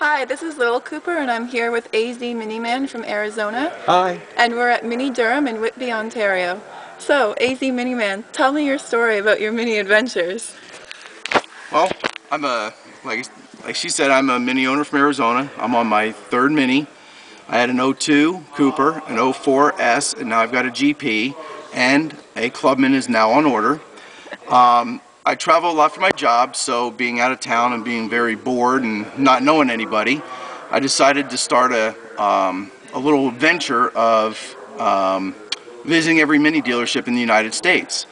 Hi, this is Little Cooper, and I'm here with AzMINIman from Arizona. Hi. And we're at MINI Durham in Whitby, Ontario. So, AzMINIman, tell me your story about your mini adventures. Well, I'm like she said, I'm a Mini owner from Arizona. I'm on my third Mini. I had an '02 Cooper, an '04 S, and now I've got a GP, and a Clubman is now on order. I travel a lot for my job, so being out of town and being very bored and not knowing anybody, I decided to start a little venture of visiting every Mini dealership in the United States.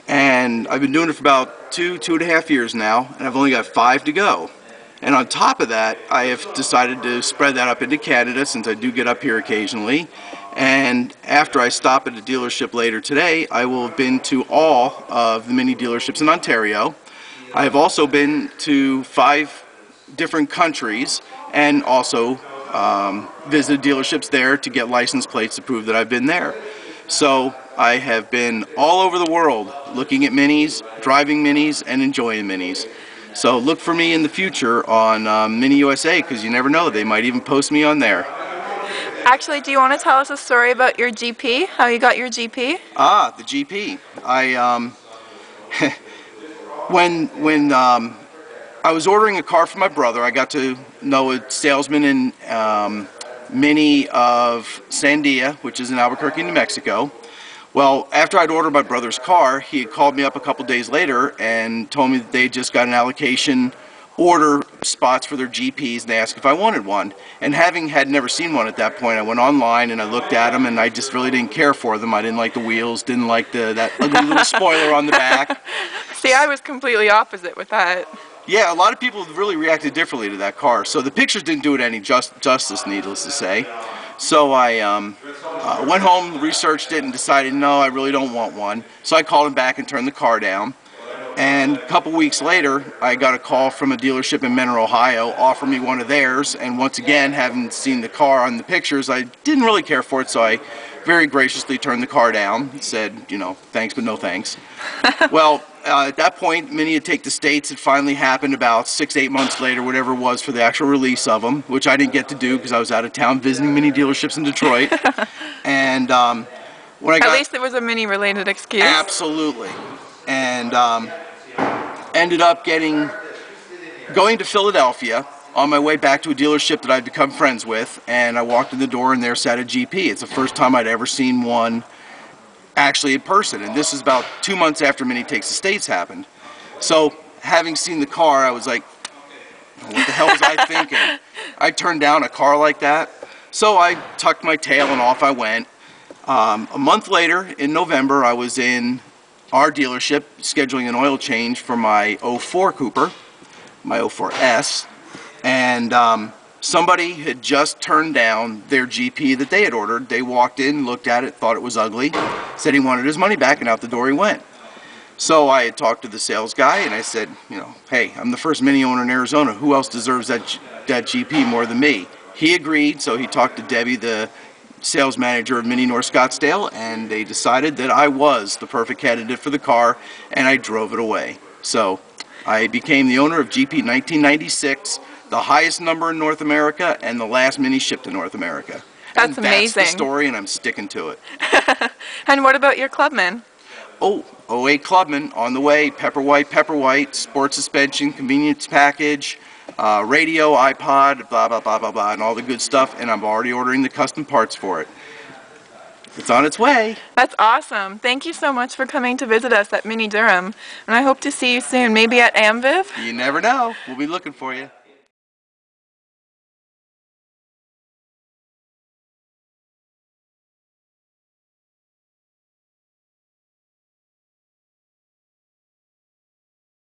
And I've been doing it for about two and a half years now, and I've only got 5 to go. And on top of that, I have decided to spread that up into Canada, since I do get up here occasionally. And after I stop at a dealership later today, I will have been to all of the Mini dealerships in Ontario. I have also been to 5 different countries, and also visited dealerships there to get license plates to prove that I've been there. So I have been all over the world looking at Minis, driving Minis, and enjoying Minis. So look for me in the future on Mini USA, because you never know, they might even post me on there. Actually, do you want to tell us a story about your GP? How you got your GP? Ah, the GP. When I was ordering a car for my brother, I got to know a salesman in Mini of Sandia, which is in Albuquerque, New Mexico. Well, after I'd ordered my brother's car, he had called me up a couple days later and told me that they just got an allocation order spots for their GPs, and they asked if I wanted one. And having had never seen one at that point, I went online and I looked at them, and I just really didn't care for them. I didn't like the wheels, didn't like that ugly little spoiler on the back. See, I was completely opposite with that. Yeah, a lot of people really reacted differently to that car. So the pictures didn't do it any justice, needless to say. So I went home, researched it, and decided, no, I really don't want one. So I called him back and turned the car down. And a couple weeks later, I got a call from a dealership in Mentor, Ohio, offering me one of theirs. And once again, having seen the car on the pictures, I didn't really care for it, so I very graciously turned the car down. Said, you know, thanks, but no thanks. Well, at that point, Mini had taken the States. It finally happened about 6-8 months later, whatever it was, for the actual release of them, which I didn't get to do because I was out of town visiting Mini dealerships in Detroit. And when I got... At least it was a Mini-related excuse. Absolutely. And ended up going to Philadelphia on my way back to a dealership that I'd become friends with, and I walked in the door and there sat a GP. It's the first time I'd ever seen one actually in person, and this is about 2 months after Mini Takes the States happened. So having seen the car, I was like, what the hell was I thinking? I turned down a car like that. So I tucked my tail and off I went. A month later, in November, I was in our dealership scheduling an oil change for my '04 Cooper, my '04 S, and somebody had just turned down their GP that they had ordered. They walked in, looked at it, thought it was ugly, said he wanted his money back, and out the door he went. So I had talked to the sales guy, and I said, you know, hey, I'm the first Mini owner in Arizona. Who else deserves that GP more than me? He agreed, so he talked to Debbie, the sales manager of Mini North Scottsdale, and they decided that I was the perfect candidate for the car, and I drove it away. So I became the owner of GP in 1996, the highest number in North America, and the last Mini shipped to North America. That's amazing. That's the story, and I'm sticking to it. And what about your Clubman? Oh, '08 Clubman on the way. Pepper white, sport suspension, convenience package, radio, iPod, blah, blah, blah, blah, blah, and all the good stuff, and I'm already ordering the custom parts for it. It's on its way. That's awesome. Thank you so much for coming to visit us at Mini Durham, and I hope to see you soon, maybe at AmViv? You never know. We'll be looking for you.